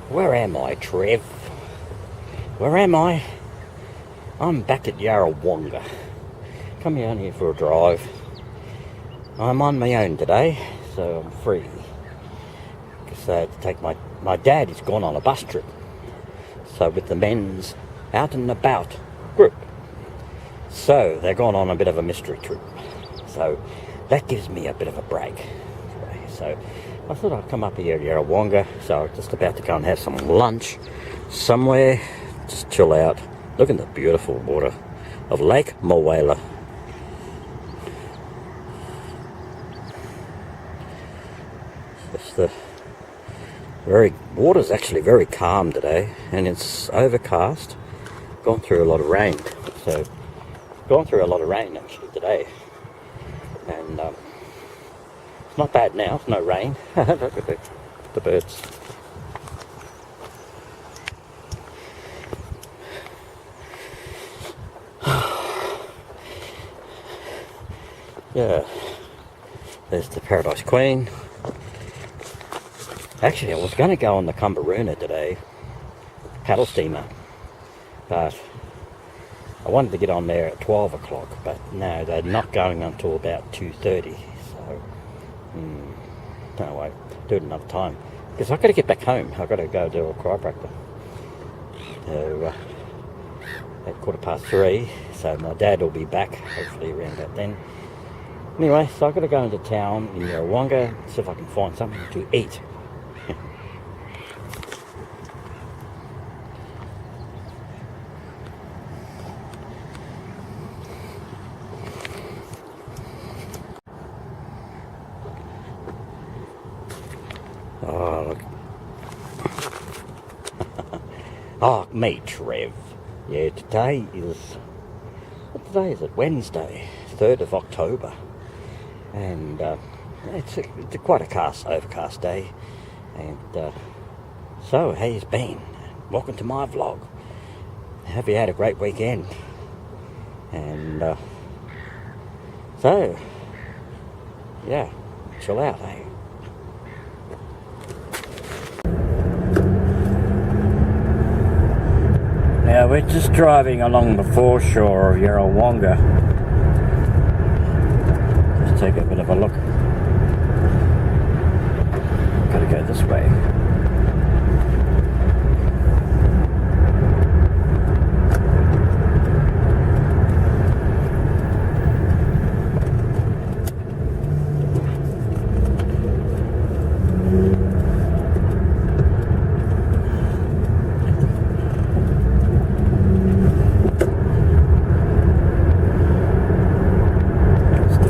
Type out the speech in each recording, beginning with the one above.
Where am I, Trev? Where am I? I'm back at Yarrawonga. Come down here for a drive. I'm on my own today, so I'm free. Because I had to take my dad is gone on a bus trip. So with the men's out and about group. So they're gone on a bit of a mystery trip. So that gives me a bit of a break. So I thought I'd come up here at Yarrawonga. So I'm just about to go and have some lunch somewhere. Just chill out. Look at the beautiful water of Lake Mawela. It's the water's actually very calm today, and it's overcast. Gone through a lot of rain, so gone through a lot of rain actually today, and it's not bad now. It's no rain. Look at the birds. Yeah, there's the Paradise Queen. Actually, I was going to go on the Cumberuna today, paddle steamer, but I wanted to get on there at 12 o'clock, but no, they're not going until about 2:30, so no way, do it another time, because I've got to get back home. I've got to go do a chiropractor, so at 3:15, so my dad will be back, hopefully around about then. Anyway, so I've got to go into town in Yarrawonga, see if I can find something to eat. Oh, look. Oh, me, Trev. Yeah, today is... What day is it? Wednesday, 3rd of October. And it's quite a overcast day. And so, how you been? Welcome to my vlog. Hope you had a great weekend. And so, yeah, chill out, eh? Now we're just driving along the foreshore of Yarrawonga. Just take a bit of a look. Gotta go this way.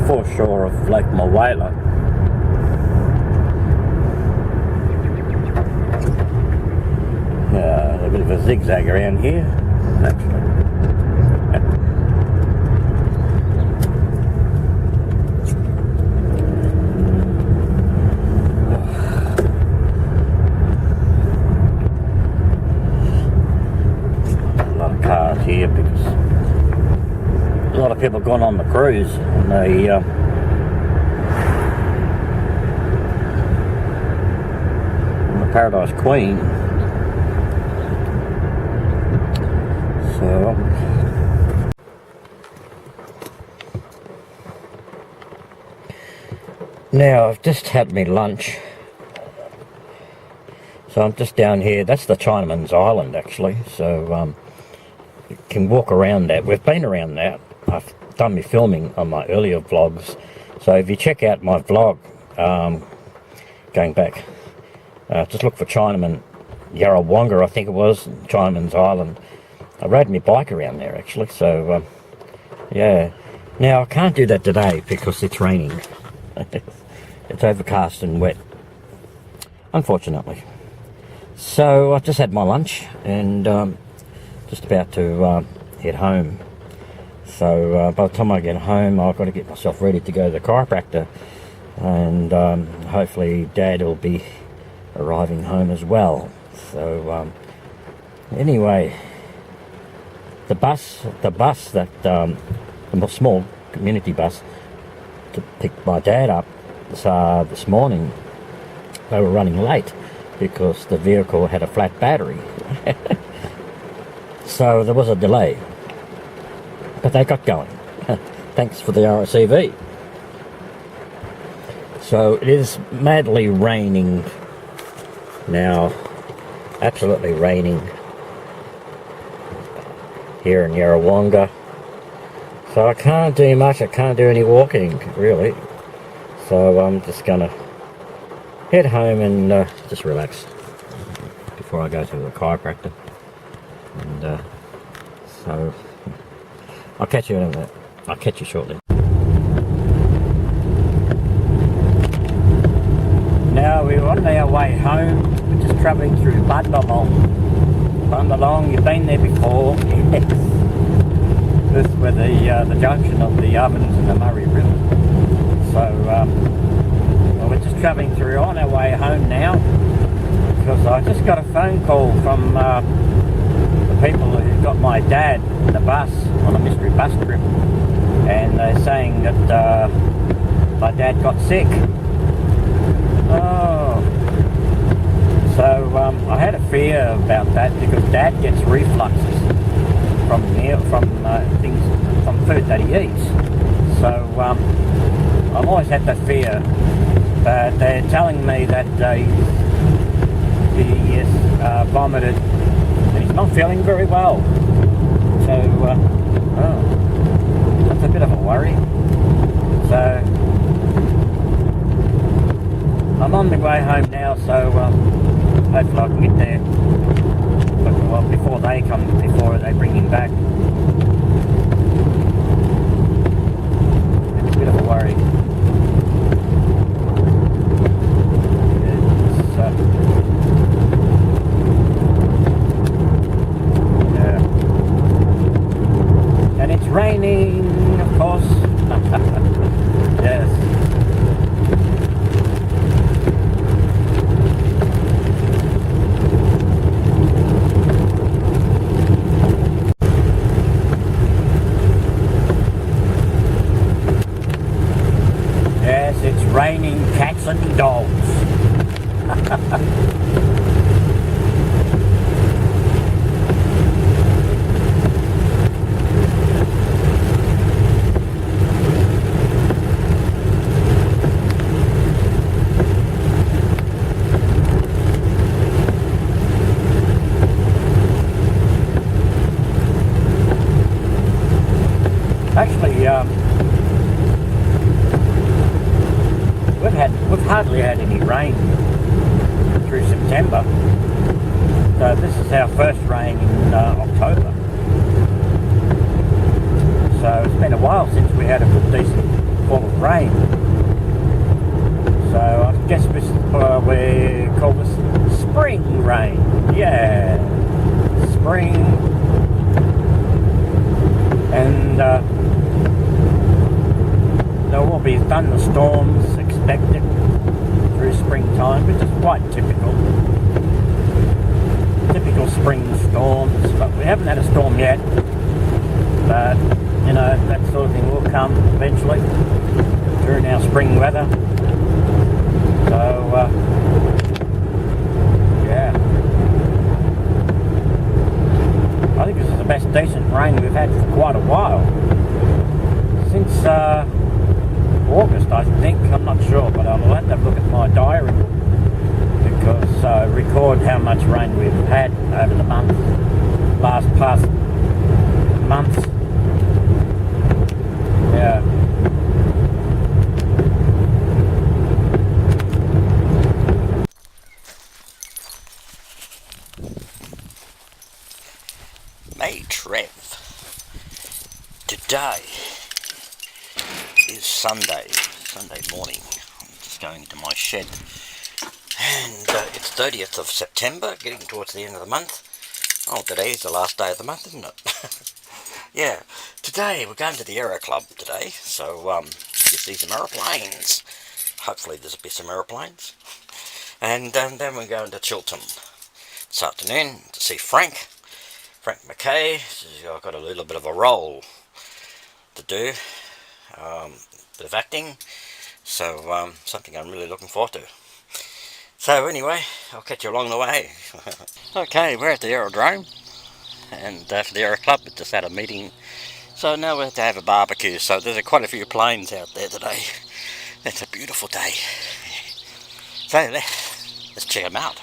Foreshore of Lake Mawela. A bit of a zigzag around here, actually. A lot of cars here because a lot of people gone on the cruise, and they on the Paradise Queen. So now I've just had my lunch, so I'm just down here. That's the Chinaman's Island, actually. So you can walk around that. We've been around that. I've done my filming on my earlier vlogs, so if you check out my vlog going back, just look for Chinaman Yarrawonga, I think it was, Chinaman's Island. I rode my bike around there actually, so yeah. Now I can't do that today because it's raining. It's overcast and wet, unfortunately. So I just had my lunch and just about to head home. So by the time I get home, I've got to get myself ready to go to the chiropractor, and hopefully Dad will be arriving home as well. So anyway, the bus that the small community bus to pick my dad up this morning, they were running late, because the vehicle had a flat battery. So there was a delay. But they got going. Thanks for the RCV. So it is madly raining now. Absolutely raining here in Yarrawonga. So I can't do much. I can't do any walking, really. So I'm just going to head home and just relax before I go to the chiropractor. And so I'll catch you in a minute. I'll catch you shortly. Now we're on our way home. We're just travelling through Bundalong. You've been there before. Yes. This is where the junction of the Ovens and the Murray River. So well, we're just travelling through on our way home now, because I just got a phone call from the people who got my dad in the bus on a mystery bus trip, and they're saying that my dad got sick. Oh, so I had a fear about that, because Dad gets refluxes from things, from food that he eats. So I've always had that fear, but they're telling me that he has vomited and he's not feeling very well. So that's a bit of a worry. So I'm on my way home now, so hopefully I can get there. But, well, before they bring him back. It's a bit of a worry. Yeah. And it's raining, of course. Yes. It's raining cats and dogs. Actually, we've hardly had any rain through September. So this is our first rain in October. So it's been a while since we had a good decent fall of rain. So I guess we call this spring rain. Yeah, spring. And there will be thunderstorms expected through springtime, which is quite typical spring storms. But we haven't had a storm yet. But you know, that sort of thing will come eventually during our spring weather. So yeah, I think this is the best decent rain we've had for quite a while. Since August, I think. I'm not sure, but I'll have to look at my diary, because record how much rain we've had over the past months. Yeah. May Trev. Today is Sunday morning. I'm just going into my shed, and it's 30th of September, getting towards the end of the month. Oh, today is the last day of the month, isn't it? Yeah, today we're going to the Aero Club today, so you see some aeroplanes. Hopefully there'll be some aeroplanes. And then we're going to Chiltern this afternoon to see Frank McKay. I've got a little bit of a role to do, bit of acting, so something I'm really looking forward to. So anyway, I'll catch you along the way. Okay, we're at the aerodrome, and for the Aero Club, we just had a meeting. So now we have to have a barbecue. So there's quite a few planes out there today. It's a beautiful day. So let's check them out.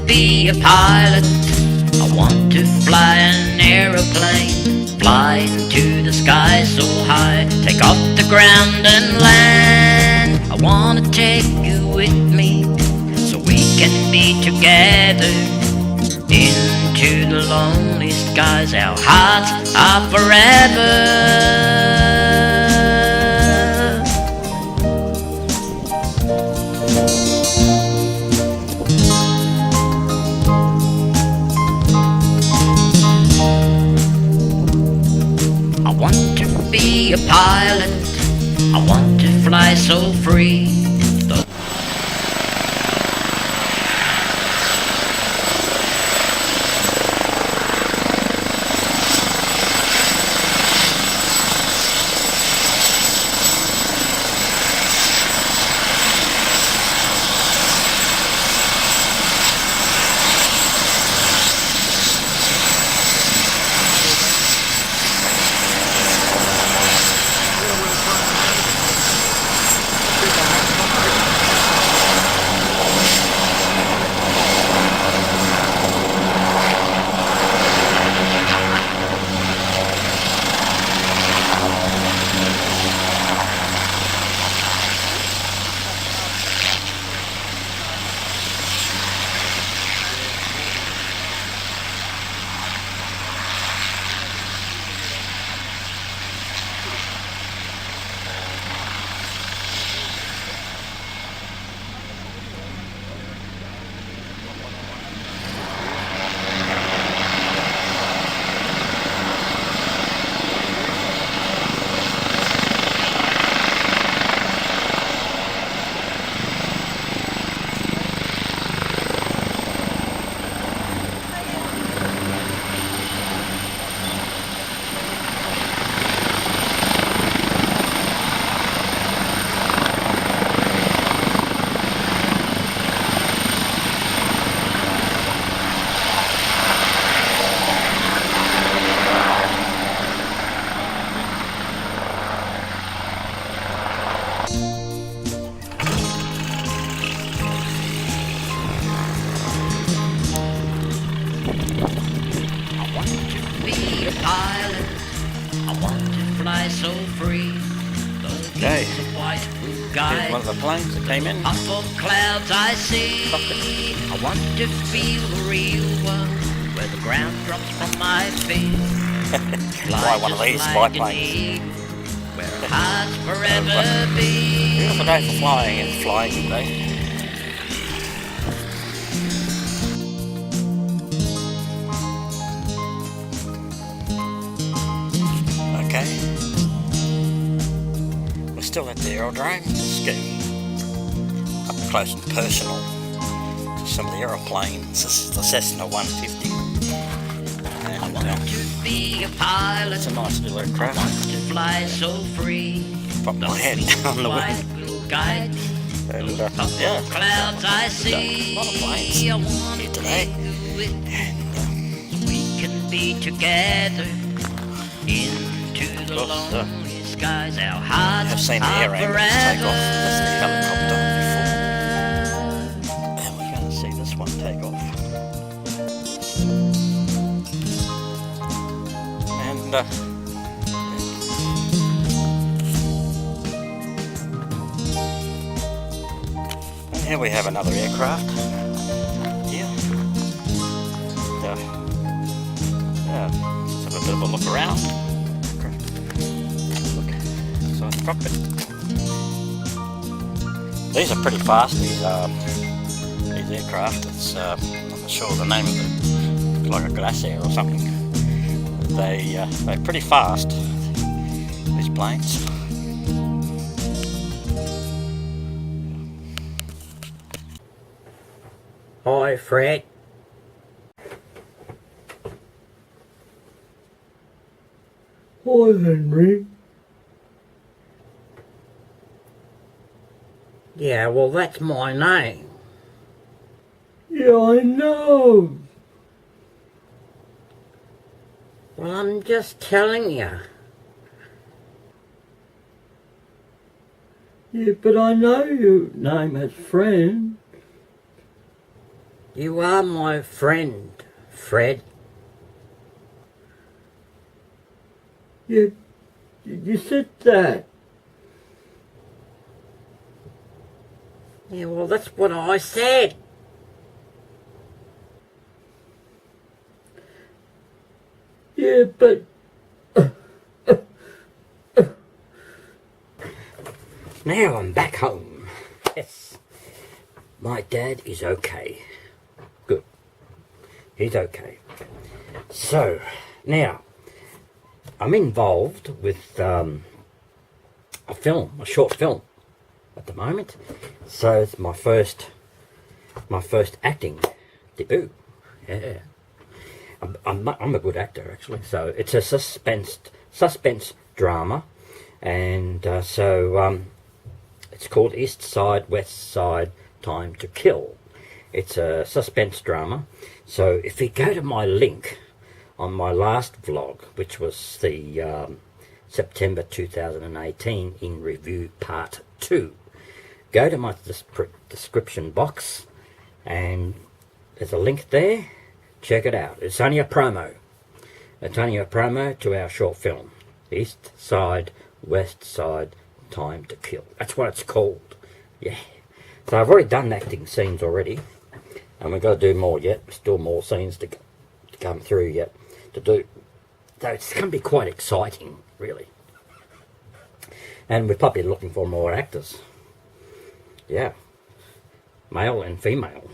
Be a pilot, I want to fly an aeroplane, fly into the sky so high, take off the ground and land. I want to take you with me, so we can be together, into the lonely skies, our hearts are forever. Be a pilot, I want to fly so free. So free. Okay, here's one of the planes that came in. Up of clouds I see. I want to feel the real world, where the ground drops from my feet. Fly one of these biplanes. Where our hearts forever be. Beautiful day for flying. It's flying today. Okay. Still at the aerodrome, just getting up close and personal to some of the aeroplanes. This is the Cessna 150. And, I want to be a pilot. It's a nice little aircraft. I want to fly so free. Pop my head on the wing. And yeah, clouds I see. A lot of planes here today. And we can be together into the lonely skies, our hearts I've seen the air ambulance take off. That's the helicopter before. And we're going to see this one take off. And here we have another aircraft. Here. Let's have a bit of a look around. Cockpit. These are pretty fast, these aircraft. It's, I'm not sure the name of it, it's like a Glacier or something. They're pretty fast, these planes. Hi, Fred. Hi, Henry. Yeah, well, that's my name. Yeah, I know. Well, I'm just telling you. Yeah, but I know your name as friend. You are my friend, Fred. Yeah, you said that. Yeah, well, that's what I said. Yeah, but Now I'm back home. Yes. My dad is okay. Good. He's okay. So, now, I'm involved with a short film at the moment. So it's my first acting debut. Yeah. I'm a good actor, actually. So it's a suspense drama. And it's called East Side, West Side, Time to Kill. It's a suspense drama. So if you go to my link on my last vlog, which was the September 2018 in review part 2, go to my description box and there's a link there. Check it out. It's only a promo. It's only a promo to our short film, East Side, West Side, Time to Kill. That's what it's called. Yeah. So I've already done acting scenes already, and we've got to do more yet. Still more scenes to come through yet to do. So it's going to be quite exciting, really. And we're probably looking for more actors. Yeah. Male and female.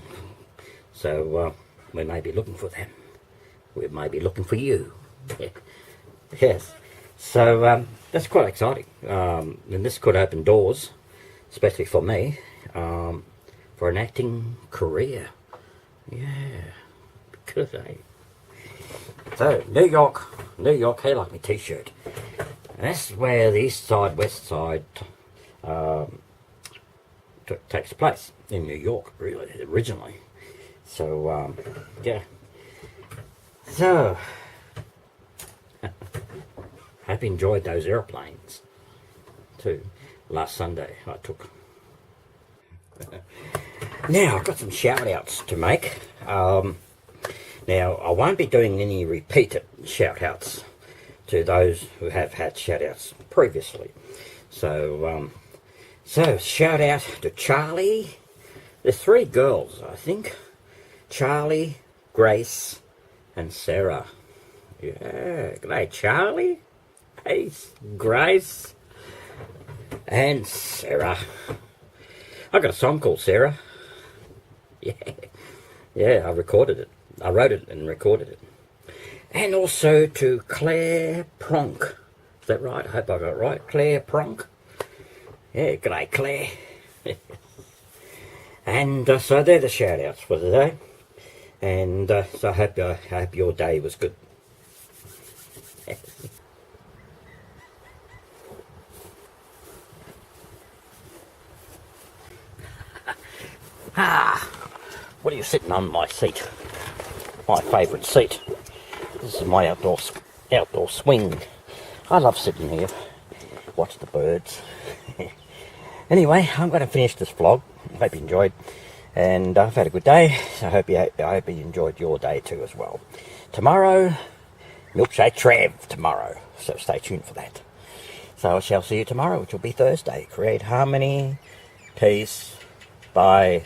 So we may be looking for them. We may be looking for you. Yes. So that's quite exciting. And this could open doors, especially for me, for an acting career. Yeah. Because so, New York, hey, like my t-shirt. And that's where the East Side, West Side takes place, in New York, really, originally. So, yeah. So, hope you enjoyed those aeroplanes, too. Last Sunday I took. Now, I've got some shout-outs to make. Now, I won't be doing any repeated shout-outs to those who have had shout-outs previously. So, shout-out to Charlie. There's 3 girls, I think. Charlie, Grace, and Sarah. Yeah, good day, Charlie. Hey, Grace. And Sarah. I got a song called Sarah. Yeah. Yeah, I recorded it. I wrote it and recorded it. And also to Claire Pronk. Is that right? I hope I got it right. Claire Pronk. Yeah, good day, Claire. And so they're the shout-outs for the day. And so I hope your day was good. What are you sitting on my seat? My favourite seat. This is my outdoor swing. I love sitting here, watch the birds. Anyway, I'm going to finish this vlog. Hope you enjoyed, and I've had a good day. So I hope you enjoyed your day too as well. Tomorrow, Milkshake Trev tomorrow, so stay tuned for that. So I shall see you tomorrow, which will be Thursday. Create harmony, peace, bye.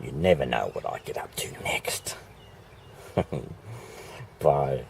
You never know what I get up to next. Bye.